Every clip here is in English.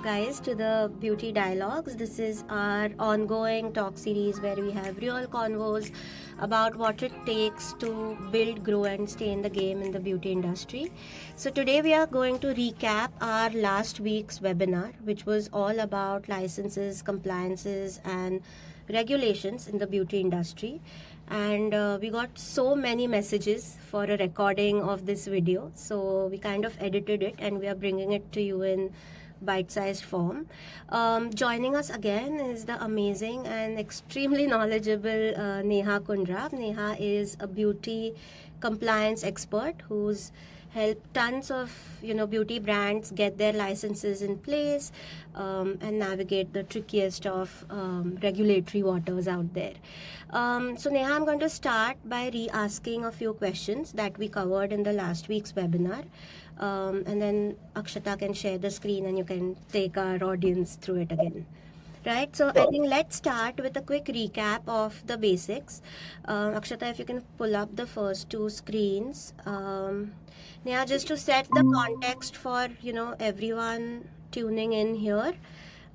guys, to the Beauty Dialogues. This is our ongoing talk series where we have real convos about what it takes to build, grow, and stay in the game in the beauty industry. So, today we are going to recap our last week's webinar, which was all about licenses, compliances, and regulations in the beauty industry. And we got so many messages for a recording of this video, so we kind of edited it and we are bringing it to you in bite-sized form. Joining us again is the amazing and extremely knowledgeable Neha Kundra. Neha is a beauty compliance expert who's helped tons of beauty brands get their licenses in place and navigate the trickiest of regulatory waters out there. So Neha, I'm going to start by re-asking a few questions that we covered in the last week's webinar. And then Akshata can share the screen and you can take our audience through it again. Right, so I think let's start with a quick recap of the basics. Akshata, if you can pull up the first two screens. Neha, just to set the context for everyone tuning in here,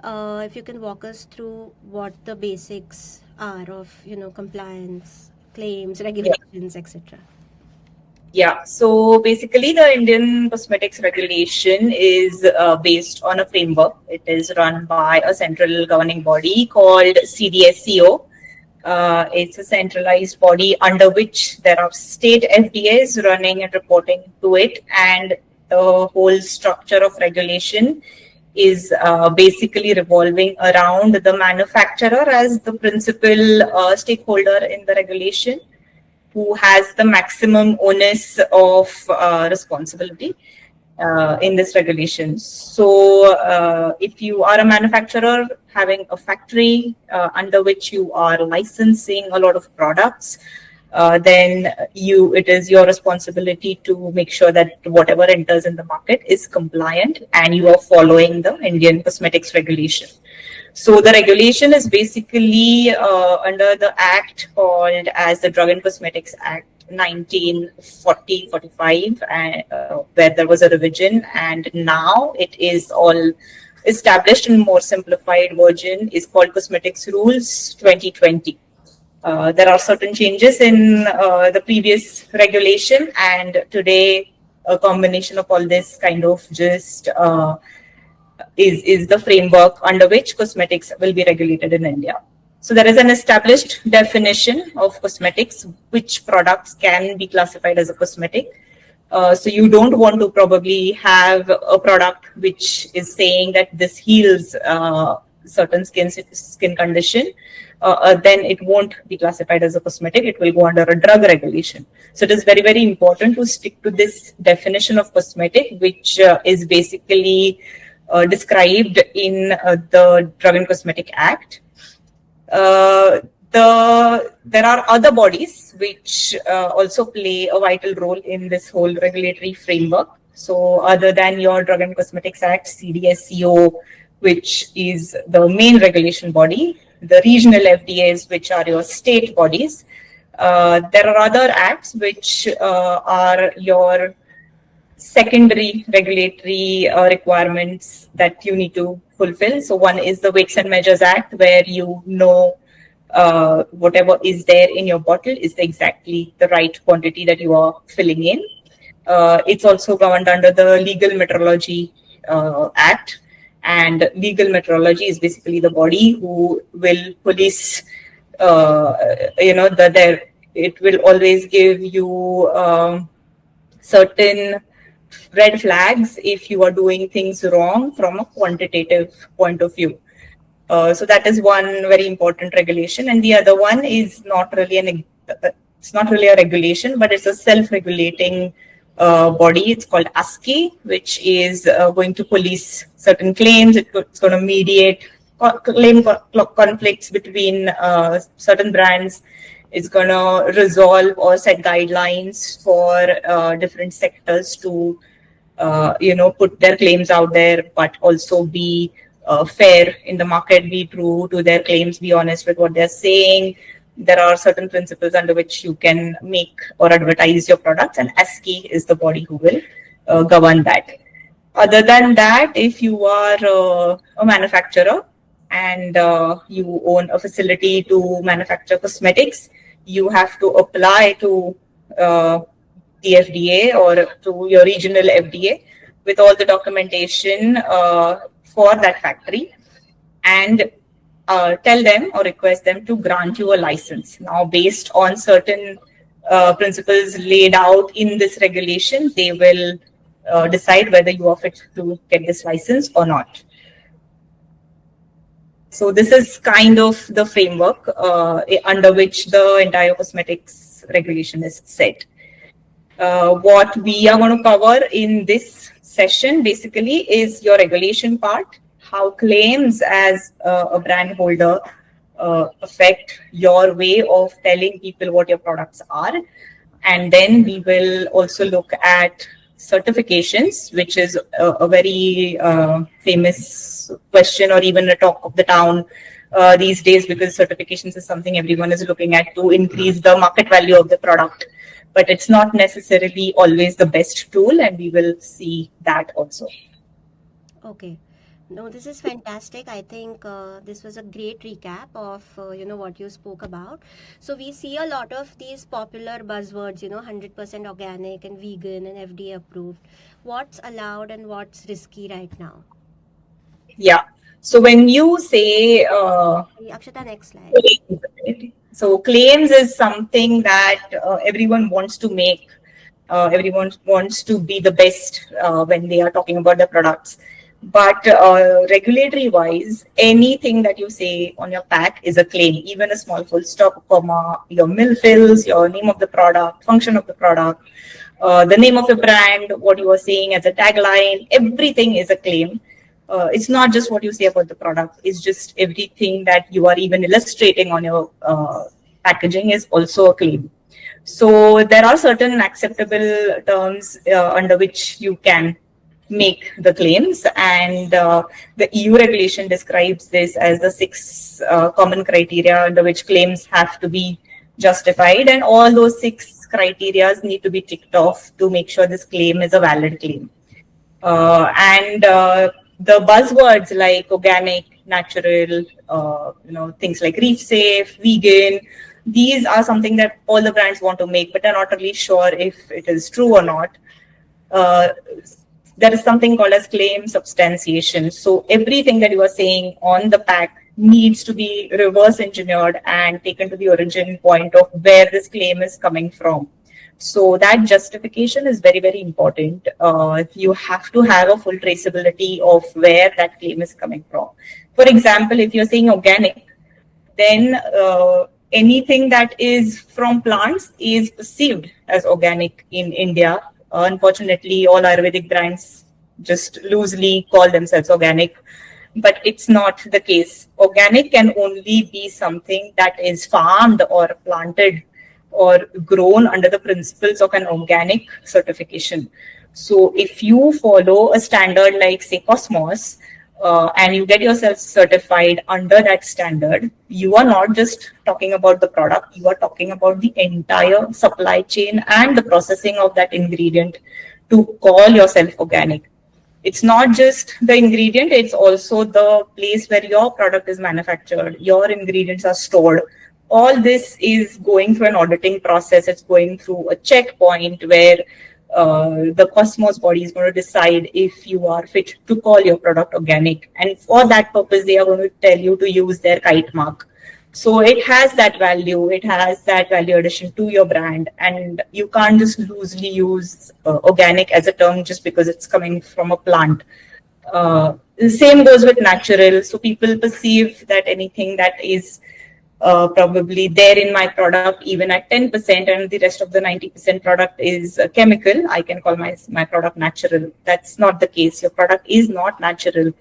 if you can walk us through what the basics are of compliance, claims, regulations, etc. Yeah, so basically the Indian cosmetics regulation is based on a framework. It is run by a central governing body called CDSCO. It's a centralized body under which there are state FDAs running and reporting to it, and the whole structure of regulation is basically revolving around the manufacturer as the principal stakeholder in the regulation, who has the maximum onus of responsibility in this regulation. So if you are a manufacturer having a factory under which you are licensing a lot of products, then it is your responsibility to make sure that whatever enters in the market is compliant and you are following the Indian cosmetics regulation. So the regulation is basically under the act called as the Drug and Cosmetics Act 1940-45, where there was a revision, and now it is all established in more simplified version is called Cosmetics Rules 2020. There are certain changes in the previous regulation, and today a combination of all this kind of just is the framework under which cosmetics will be regulated in India. So there is an established definition of cosmetics, which products can be classified as a cosmetic. So you don't want to probably have a product which is saying that this heals certain skin condition. Then it won't be classified as a cosmetic. It will go under a drug regulation. So it is very, very important to stick to this definition of cosmetic, which is basically described in the Drug and Cosmetic Act. There are other bodies which also play a vital role in this whole regulatory framework. So other than your Drug and Cosmetics Act, CDSCO, which is the main regulation body, the regional FDAs, which are your state bodies, there are other acts which are your secondary regulatory requirements that you need to fulfill. So one is the Weights and Measures Act, where whatever is there in your bottle is exactly the right quantity that you are filling in. It's also governed under the Legal Metrology Act, and legal metrology is basically the body who will police. It will always give you certain red flags if you are doing things wrong from a quantitative point of view. So that is one very important regulation, and the other one is not really it's not really a regulation, but it's a self-regulating body. It's called ASCI, which is going to police certain claims. It's going to mediate claim conflicts between certain brands. It's going to resolve or set guidelines for different sectors to, put their claims out there, but also be fair in the market, be true to their claims, be honest with what they're saying. There are certain principles under which you can make or advertise your products, and ASCI is the body who will govern that. Other than that, if you are a manufacturer and you own a facility to manufacture cosmetics, you have to apply to uh, the FDA or to your regional FDA with all the documentation for that factory, and tell them or request them to grant you a license. Now, based on certain principles laid out in this regulation, they will decide whether you are fit to get this license or not. So this is kind of the framework under which the entire cosmetics regulation is set. What we are going to cover in this session basically is your regulation part, how claims as a brand holder affect your way of telling people what your products are. And then we will also look at certifications, which is a very famous question or even a talk of the town these days, because certifications is something everyone is looking at to increase the market value of the product. But it's not necessarily always the best tool, and we will see that also. Okay. No, this is fantastic. I think this was a great recap of what you spoke about. So we see a lot of these popular buzzwords, 100% organic and vegan and FDA approved. What's allowed and what's risky right now? Yeah. So when you say Akshata, next slide. so claims is something that everyone wants to make. Everyone wants to be the best when they are talking about the products. But regulatory wise, anything that you say on your pack is a claim, even a small full stop, comma, your mill fills, your name of the product, function of the product, the name of the brand, what you are saying as a tagline, everything is a claim. It's not just what you say about the product, it's just everything that you are even illustrating on your packaging is also a claim. So there are certain acceptable terms under which you can make the claims, and the EU regulation describes this as the 6 common criteria under which claims have to be justified, and all those 6 criteria need to be ticked off to make sure this claim is a valid claim. And the buzzwords like organic, natural, things like reef safe, vegan, these are something that all the brands want to make, but are not really sure if it is true or not. There is something called as claim substantiation. So everything that you are saying on the pack needs to be reverse engineered and taken to the origin point of where this claim is coming from. So that justification is very, very important. You have to have a full traceability of where that claim is coming from. For example, if you're saying organic, then anything that is from plants is perceived as organic in India. Unfortunately, all Ayurvedic brands just loosely call themselves organic, but it's not the case. Organic can only be something that is farmed or planted or grown under the principles of an organic certification. So if you follow a standard like, say, Cosmos, and you get yourself certified under that standard, you are not just talking about the product, you are talking about the entire supply chain and the processing of that ingredient to call yourself organic. It's not just the ingredient, it's also the place where your product is manufactured, your ingredients are stored. All this is going through an auditing process. It's going through a checkpoint where the Cosmos body is going to decide if you are fit to call your product organic. And for that purpose, they are going to tell you to use their kite mark. So it has that value. It has that value addition to your brand. And you can't just loosely use organic as a term just because it's coming from a plant. The same goes with natural. So people perceive that anything that is probably there in my product, even at 10%, and the rest of the 90% product is chemical, I can call my product natural. That's not the case. Your product is not natural.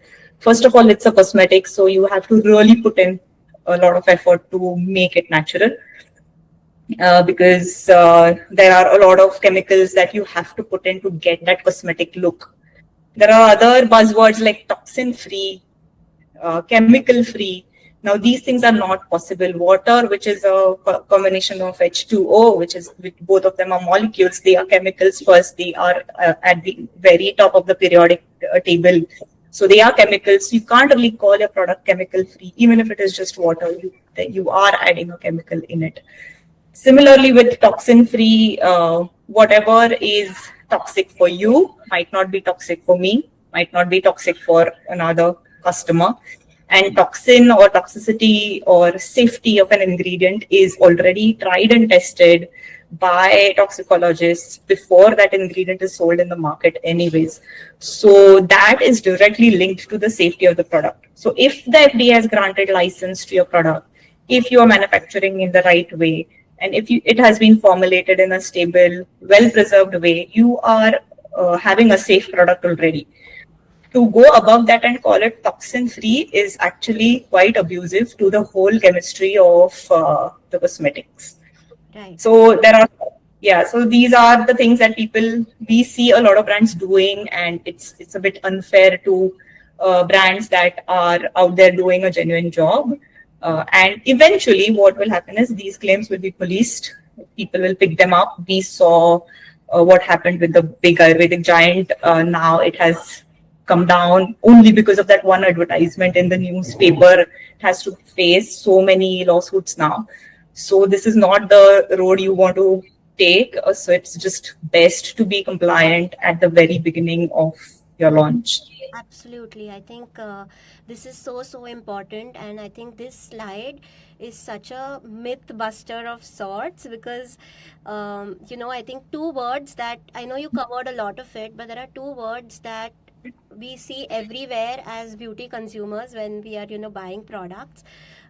First of all, it's a cosmetic, so you have to really put in a lot of effort to make it natural, because there are a lot of chemicals that you have to put in to get that cosmetic look. There are other buzzwords like toxin-free, chemical-free. Now, these things are not possible. Water, which is a combination of H2O, which both of them are molecules. They are chemicals first. They are at the very top of the periodic a table. So they are chemicals. You can't really call a product chemical free, even if it is just water. You are adding a chemical in it. Similarly, with toxin free, whatever is toxic for you might not be toxic for me, might not be toxic for another customer. And toxin or toxicity or safety of an ingredient is already tried and tested by toxicologists before that ingredient is sold in the market, anyways. So that is directly linked to the safety of the product. So if the FDA has granted license to your product, if you are manufacturing in the right way, and if it has been formulated in a stable, well preserved way, you are having a safe product already. To go above that and call it toxin free is actually quite abusive to the whole chemistry of the cosmetics. Right. So so these are the things that we see a lot of brands doing, and it's a bit unfair to brands that are out there doing a genuine job. And eventually what will happen is these claims will be policed. People will pick them up. We saw what happened with the big Ayurvedic giant. Now it has come down only because of that one advertisement in the newspaper. It has to face so many lawsuits now. So this is not the road you want to take. So it's just best to be compliant at the very beginning of your launch. Absolutely. I think this is so important, and I think this slide is such a myth buster of sorts because, I think two words that I know you covered a lot of it, but there are two words that we see everywhere as beauty consumers when we are, buying products.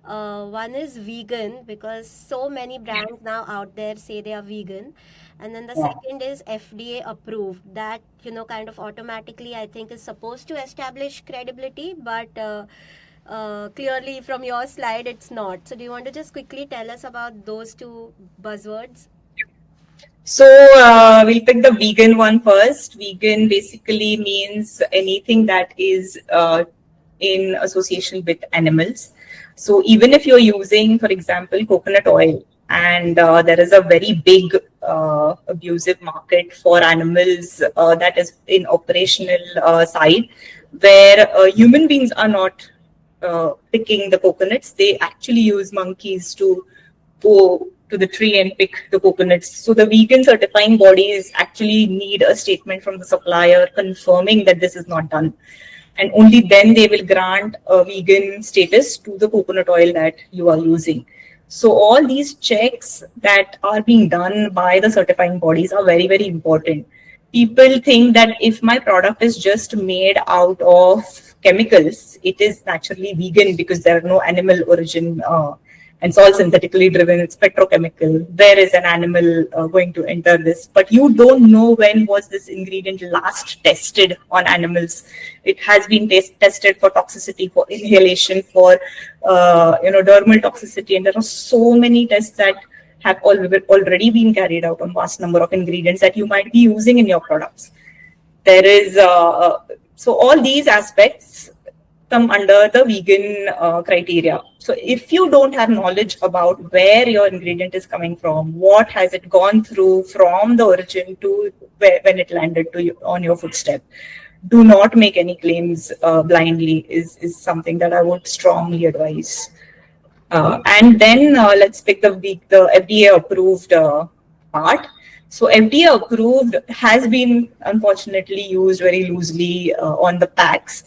One is vegan because so many brands now out there say they are vegan. And then the second is FDA approved. That, kind of automatically, I think, is supposed to establish credibility, but clearly from your slide, it's not. So, do you want to just quickly tell us about those two buzzwords? So we'll pick the vegan one first. Vegan basically means anything that is in association with animals. So even if you're using, for example, coconut oil, and there is a very big abusive market for animals that is in operational side, where human beings are not picking the coconuts. They actually use monkeys to go to the tree and pick the coconuts. So the vegan certifying bodies actually need a statement from the supplier confirming that this is not done. And only then they will grant a vegan status to the coconut oil that you are using. So all these checks that are being done by the certifying bodies are very, very important. People think that if my product is just made out of chemicals, it is naturally vegan because there are no animal origin and it's all synthetically driven, it's petrochemical. Where is an animal going to enter this? But you don't know when was this ingredient last tested on animals. It has been tested for toxicity, for inhalation, for dermal toxicity, and there are so many tests that have already been carried out on vast number of ingredients that you might be using in your products. There is so all these aspects come under the vegan criteria. So if you don't have knowledge about where your ingredient is coming from, what has it gone through from the origin to when it landed to you on your footstep, do not make any claims blindly is something that I would strongly advise. And then let's pick the FDA approved part. So FDA approved has been unfortunately used very loosely on the packs.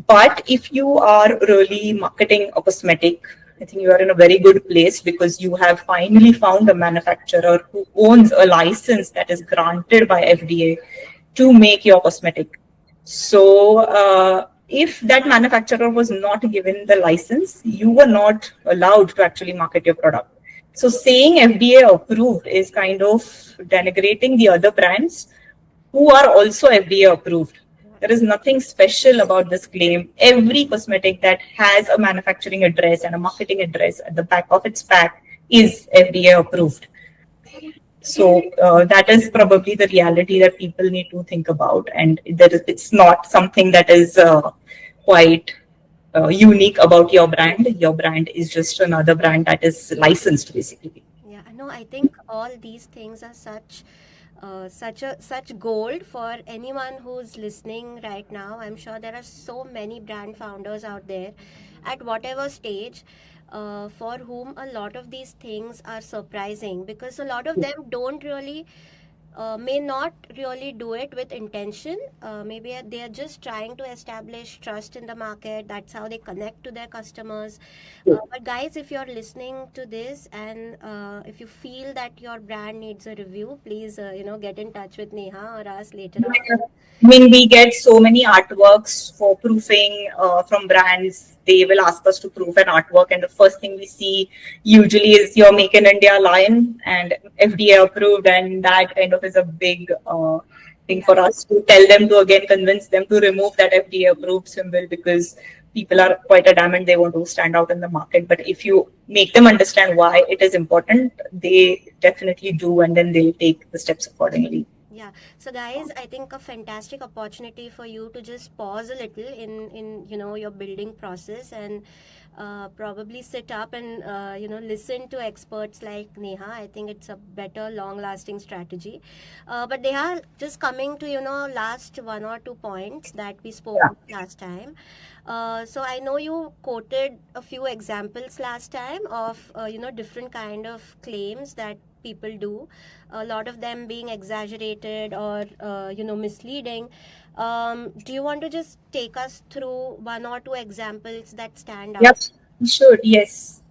But if you are really marketing a cosmetic, I think you are in a very good place because you have finally found a manufacturer who owns a license that is granted by FDA to make your cosmetic. So if that manufacturer was not given the license, you were not allowed to actually market your product. So saying FDA approved is kind of denigrating the other brands who are also FDA approved. There is nothing special about this claim. Every cosmetic that has a manufacturing address and a marketing address at the back of its pack is FDA approved. So that is probably the reality that people need to think about. And it's not something that is quite unique about your brand. Your brand is just another brand that is licensed, basically. Yeah, no, I think all these things are such such gold for anyone who's listening right now. I'm sure there are so many brand founders out there at whatever stage, for whom a lot of these things are surprising, because a lot of them don't really, may not really do it with intention. Maybe they are just trying to establish trust in the market. That's how they connect to their customers. But guys, if you're listening to this, and if you feel that your brand needs a review, please get in touch with Neha or us later on. I mean, we get so many artworks for proofing from brands. They will ask us to proof an artwork, and the first thing we see usually is your Make in India line and FDA approved, and that kind of is a big thing for us to tell them to again convince them to remove that FDA approved symbol, because people are quite adamant they want to stand out in the market. But if you make them understand why it is important, they definitely do, and then they'll take the steps accordingly. Yeah. So guys, I think a fantastic opportunity for you to just pause a little in your building process, and probably sit up and listen to experts like Neha. I think it's a better long lasting strategy. But Neha, just coming to last one or two points that we spoke Yeah. about last time. So I know you quoted a few examples last time of different kind of claims that people do, a lot of them being exaggerated or misleading. Do you want to just take us through one or two examples that stand out? Yep, sure, yes.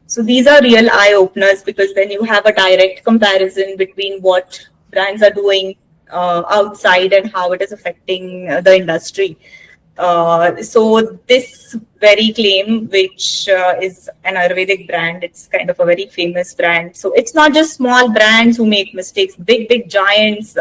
So these are real eye openers, because then you have a direct comparison between what brands are doing outside and how it is affecting the industry. So this very claim, which is an Ayurvedic brand, it's kind of a very famous brand. So it's not just small brands who make mistakes, big giants.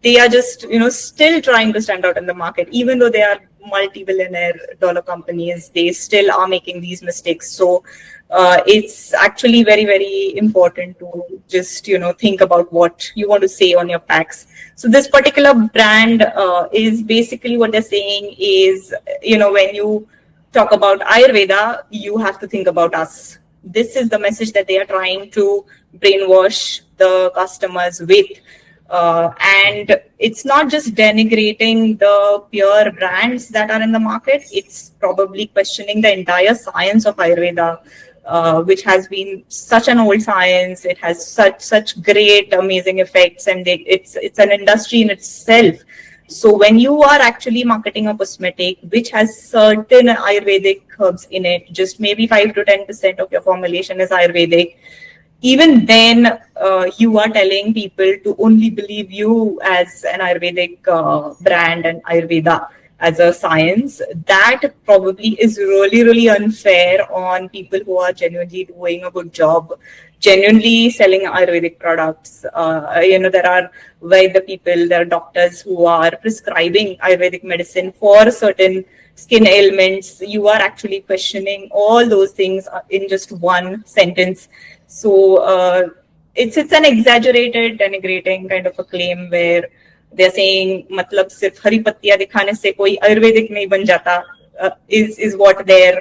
They are just still trying to stand out in the market, even though they are multi-billionaire dollar companies. They still are making these mistakes. So it's actually very important to just think about what you want to say on your packs. So this particular brand is basically, what they're saying is, when you talk about Ayurveda, you have to think about us. This is the message that they are trying to brainwash the customers with. And it's not just denigrating the pure brands that are in the market, it's probably questioning the entire science of Ayurveda, which has been such an old science. It has such great, amazing effects, and it's an industry in itself. So when you are actually marketing a cosmetic which has certain Ayurvedic herbs in it, just maybe 5 to 10% of your formulation is Ayurvedic, even then you are telling people to only believe you as an Ayurvedic brand and Ayurveda as a science. That probably is really unfair on people who are genuinely doing a good job, genuinely selling Ayurvedic products. There are there are doctors who are prescribing Ayurvedic medicine for certain skin ailments. You are actually questioning all those things in just one sentence. So it's an exaggerated, denigrating kind of a claim, where they're saying, "Matlab sirf hari pattiya dikhane se koi Ayurvedic nahi ban jata," is what they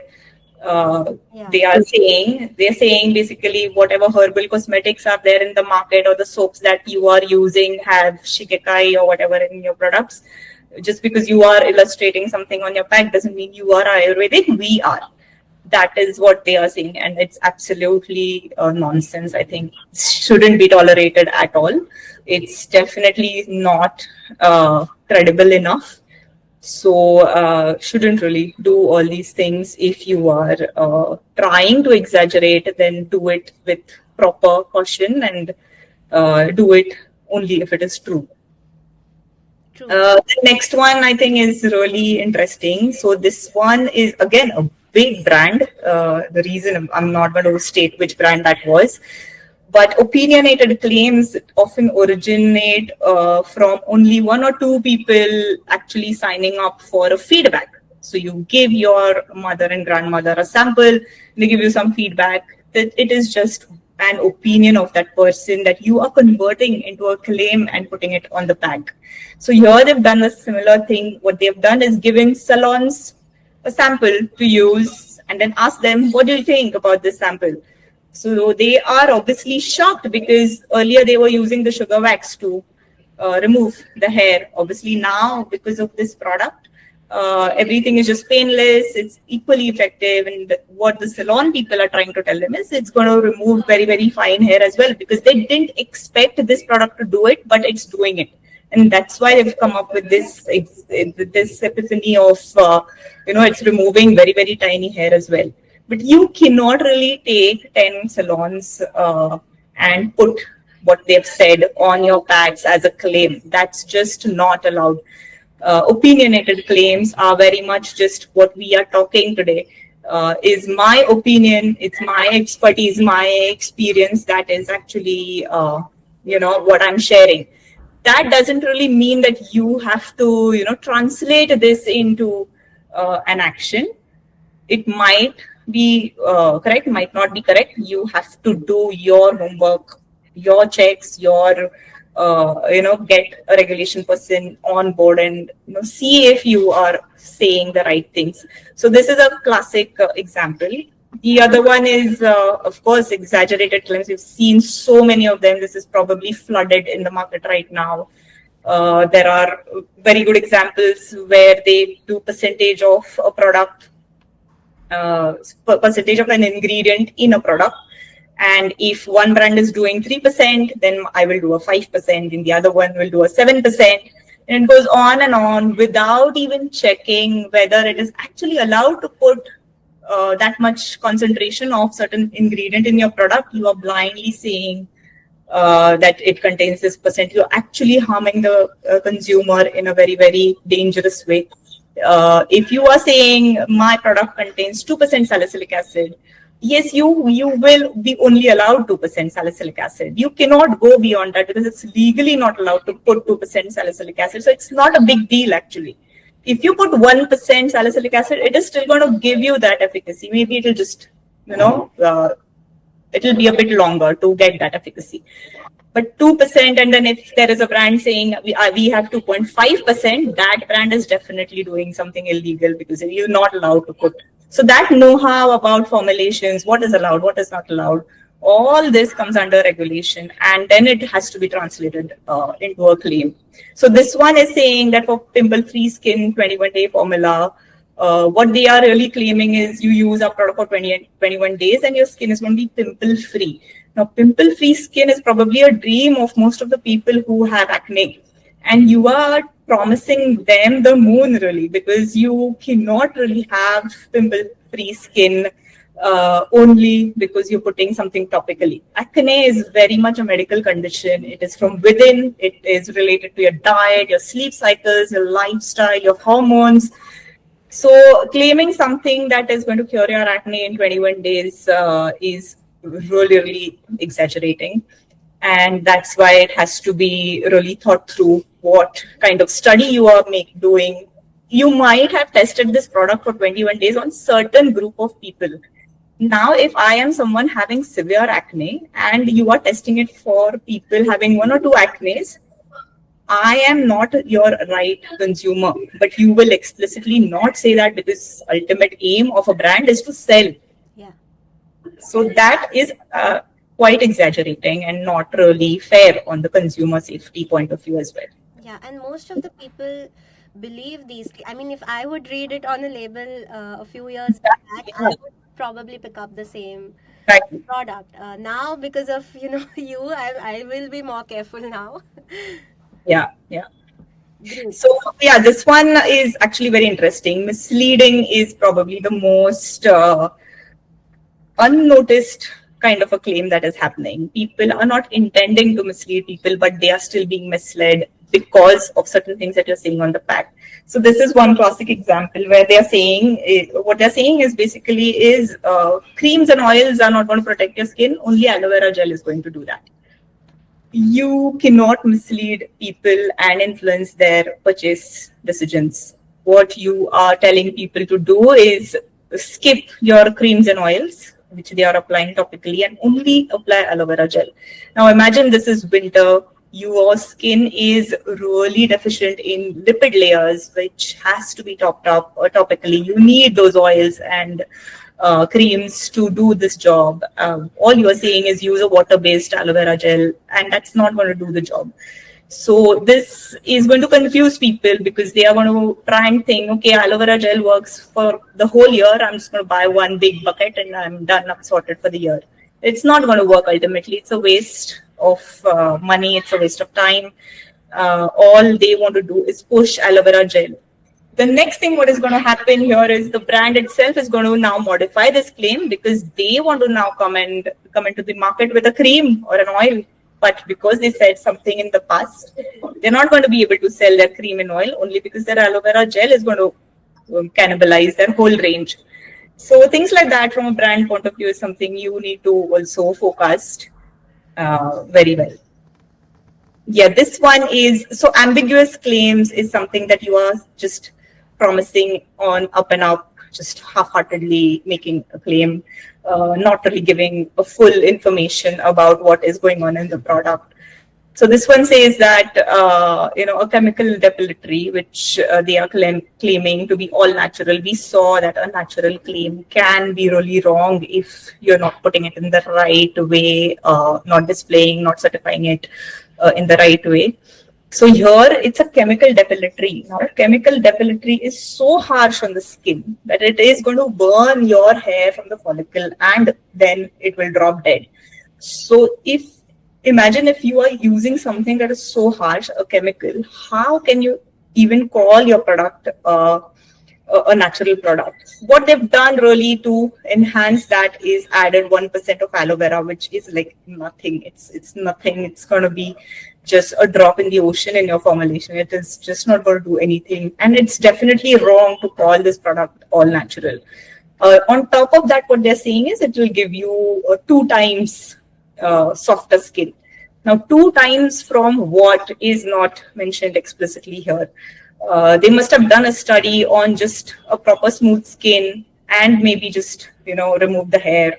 are saying. They're saying basically whatever herbal cosmetics are there in the market, or the soaps that you are using have shikekai or whatever in your products. Just because you are illustrating something on your pack doesn't mean you are Ayurvedic. We are. That is what they are saying, and it's absolutely nonsense. I think shouldn't be tolerated at all. It's definitely not credible enough. So shouldn't really do all these things. If you are trying to exaggerate, then do it with proper caution, and do it only if it is true. The next one I think is really interesting. So this one is again a big brand. The reason I'm not going to state which brand that was, but opinionated claims often originate from only one or two people actually signing up for a feedback. So you give your mother and grandmother a sample, they give you some feedback. That it is just an opinion of that person that you are converting into a claim and putting it on the pack. So here they've done a similar thing. What they've done is given salons a sample to use and then ask them, what do you think about this sample? So they are obviously shocked because earlier they were using the sugar wax to remove the hair. Obviously now, because of this product, everything is just painless. It's equally effective. And what the salon people are trying to tell them is it's going to remove very, very fine hair as well, because they didn't expect this product to do it, but it's doing it. And that's why they've come up with this epiphany of, it's removing very, very tiny hair as well. But you cannot really take 10 salons and put what they've said on your packs as a claim. That's just not allowed. Opinionated claims are very much just what we are talking today. Is my opinion, it's my expertise, my experience that is actually, what I'm sharing. That doesn't really mean that you have to, translate this into an action. It might be correct, might not be correct. You have to do your homework, your checks, your get a regulation person on board and see if you are saying the right things. So this is a classic example. The other one is, of course, exaggerated claims. We've seen so many of them. This is probably flooded in the market right now. There are very good examples where they do percentage of a product, percentage of an ingredient in a product. And if one brand is doing 3%, then I will do a 5%, and the other one will do a 7%. And it goes on without even checking whether it is actually allowed to put that much concentration of certain ingredient in your product. You are blindly saying that it contains this percent. You're actually harming the consumer in a very, very dangerous way. If you are saying my product contains 2% salicylic acid, yes, you will be only allowed 2% salicylic acid. You cannot go beyond that because it's legally not allowed to put 2% salicylic acid. So it's not a big deal actually. If you put 1% salicylic acid, it is still going to give you that efficacy. Maybe it'll just, it'll be a bit longer to get that efficacy. But 2%, and then if there is a brand saying we have 2.5%, that brand is definitely doing something illegal because you're not allowed to put. So that know-how about formulations, what is allowed, what is not allowed, all this comes under regulation, and then it has to be translated into a claim. So this one is saying that for pimple-free skin 21-day formula, what they are really claiming is you use our product for 21 days and your skin is going to be pimple-free. Now, pimple-free skin is probably a dream of most of the people who have acne. And you are promising them the moon, really, because you cannot really have pimple-free skin only because you're putting something topically. Acne is very much a medical condition. It is from within. It is related to your diet, your sleep cycles, your lifestyle, your hormones. So claiming something that is going to cure your acne in 21 days is really, really exaggerating. And that's why it has to be really thought through what kind of study you are doing. You might have tested this product for 21 days on certain group of people. Now, if I am someone having severe acne and you are testing it for people having 1 or 2 acnes, I am not your right consumer. But you will explicitly not say that because ultimate aim of a brand is to sell. Yeah. So that is quite exaggerating and not really fair on the consumer safety point of view as well. Yeah, and most of the people believe these. I mean, if I would read it on a label a few years back, I would probably pick up the same product. Now, because of I will be more careful now. Yeah. So this one is actually very interesting. Misleading is probably the most unnoticed kind of a claim that is happening. People are not intending to mislead people, but they are still being misled because of certain things that you're saying on the pack. So this is one classic example where they are saying, what they're saying is basically creams and oils are not going to protect your skin. Only aloe vera gel is going to do that. You cannot mislead people and influence their purchase decisions. What you are telling people to do is skip your creams and oils, which they are applying topically, and only apply aloe vera gel. Now imagine this is winter. Your skin is really deficient in lipid layers, which has to be topped up topically. You need those oils and creams to do this job. All you are saying is use a water-based aloe vera gel, and that's not going to do the job. So this is going to confuse people because they are going to try and think, okay, aloe vera gel works for the whole year. I'm just going to buy one big bucket and I'm done. I'm sorted for the year. It's not going to work ultimately. It's a waste of money. It's a waste of time. All they want to do is push aloe vera gel. The next thing what is going to happen here is the brand itself is going to now modify this claim because they want to now come into the market with a cream or an oil. But because they said something in the past, they're not going to be able to sell their cream and oil only because their aloe vera gel is going to cannibalize their whole range. So things like that from a brand point of view is something you need to also forecast very well. Yeah, this one is, so ambiguous claims is something that you are just promising on up and up, just half-heartedly making a claim, not really giving a full information about what is going on in the product. So this one says that, a chemical depilatory, which they are claiming to be all natural. We saw that a natural claim can be really wrong if you're not putting it in the right way, not displaying, not certifying it in the right way. So here it's a chemical depilatory. Now, chemical depilatory is so harsh on the skin that it is going to burn your hair from the follicle and then it will drop dead. So imagine if you are using something that is so harsh, a chemical, how can you even call your product a natural product? What they've done really to enhance that is added 1% of aloe vera, which is like nothing. It's nothing. It's going to be just a drop in the ocean in your formulation. It is just not going to do anything. And it's definitely wrong to call this product all natural. On top of that, what they're saying is it will give you 2 times softer skin. Now, 2 times from what is not mentioned explicitly here. They must have done a study on just a proper smooth skin and maybe just, remove the hair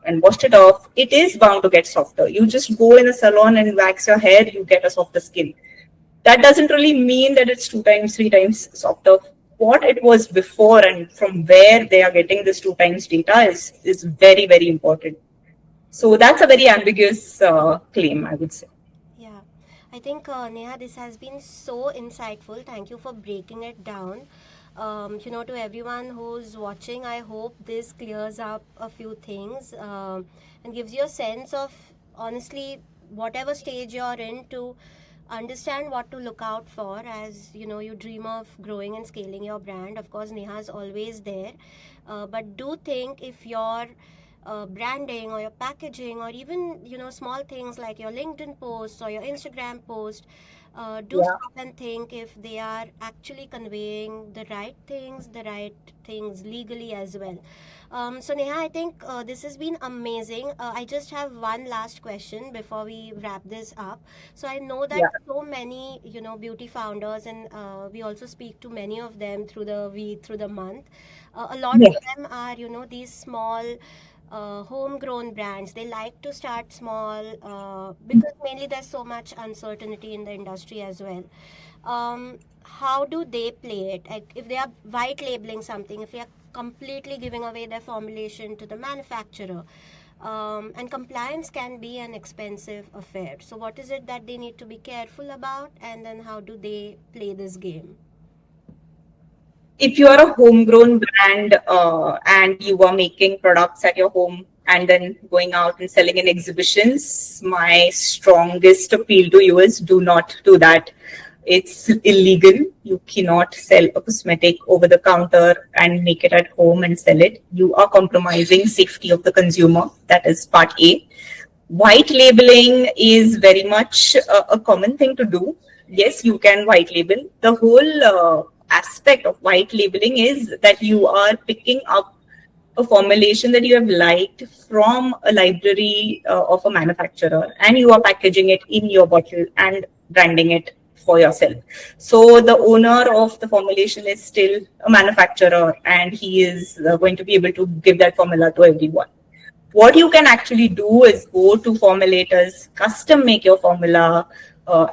and washed it off. It is bound to get softer. You just go in a salon and wax your hair, you get a softer skin. That doesn't really mean that it's 2 times, 3 times softer. What it was before and from where they are getting this 2 times data is very, very important. So that's a very ambiguous claim, I would say. Yeah, I think Neha, this has been so insightful. Thank you for breaking it down. To everyone who's watching, I hope this clears up a few things and gives you a sense of, honestly, whatever stage you're in, to understand what to look out for as you dream of growing and scaling your brand. Of course, Neha is always there, but do think if your branding or your packaging or even small things like your LinkedIn posts or your Instagram post, do stop and think if they are actually conveying the right things legally as well. So Neha, I think this has been amazing. I just have one last question before we wrap this up. So I know that so many beauty founders, and we also speak to many of them through the month. A lot of them are these small homegrown brands. They like to start small because mainly there's so much uncertainty in the industry as well. How do they play it? Like if they are white labeling something, if they are completely giving away their formulation to the manufacturer, and compliance can be an expensive affair. So what is it that they need to be careful about, and then how do they play this game? If you are a homegrown brand and you are making products at your home and then going out and selling in exhibitions, my strongest appeal to you is do not do that. It's illegal. You cannot sell a cosmetic over the counter and make it at home and sell it. You are compromising safety of the consumer. That is part A. White labeling is very much a common thing to do. Yes, you can white label. The whole aspect of white labeling is that you are picking up a formulation that you have liked from a library of a manufacturer, and you are packaging it in your bottle and branding it for yourself. So the owner of the formulation is still a manufacturer, and he is going to be able to give that formula to everyone. What you can actually do is go to formulators, custom make your formula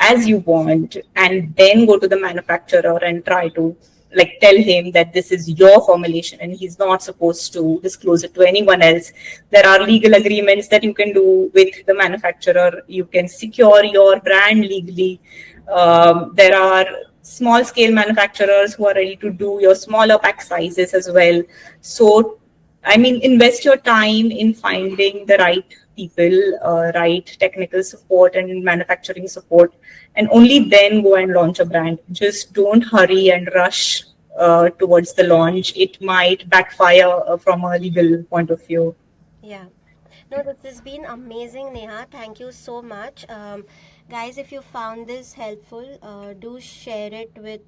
as you want, and then go to the manufacturer and try to like tell him that this is your formulation and he's not supposed to disclose it to anyone else. There are legal agreements that you can do with the manufacturer. You can secure your brand legally. There are small scale manufacturers who are ready to do your smaller pack sizes as well. So, I mean, invest your time in finding the right people, right technical support and manufacturing support, and only then go and launch a brand. Just don't hurry and rush towards the launch. It might backfire from a legal point of view. Yeah. No, this has been amazing, Neha. Thank you so much. Guys, if you found this helpful, do share it with,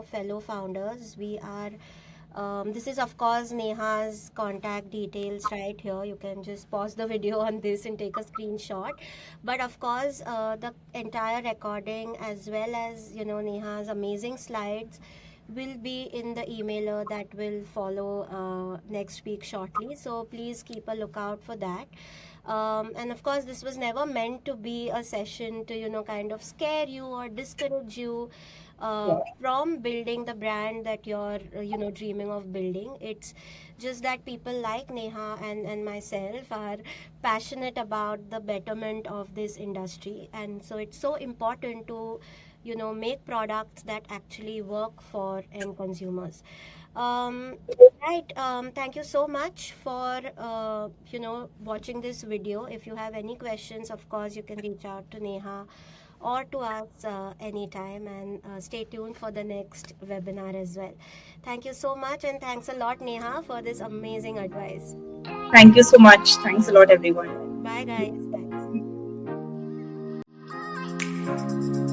fellow founders. This is, of course, Neha's contact details right here. You can just pause the video on this and take a screenshot. But of course, the entire recording, as well as, Neha's amazing slides, will be in the emailer that will follow next week shortly. So please keep a lookout for that. And of course, this was never meant to be a session to, kind of scare you or discourage you from building the brand that you're, dreaming of building. It's just that people like Neha and myself are passionate about the betterment of this industry. And so it's so important to, make products that actually work for end consumers. Um, right. Thank you so much for watching this video. If you have any questions, of course, you can reach out to Neha or to us anytime, and stay tuned for the next webinar as well. Thank you so much, and thanks a lot, Neha, for this amazing advice. Thank you so much. Thanks a lot, everyone. Bye, guys. Thanks.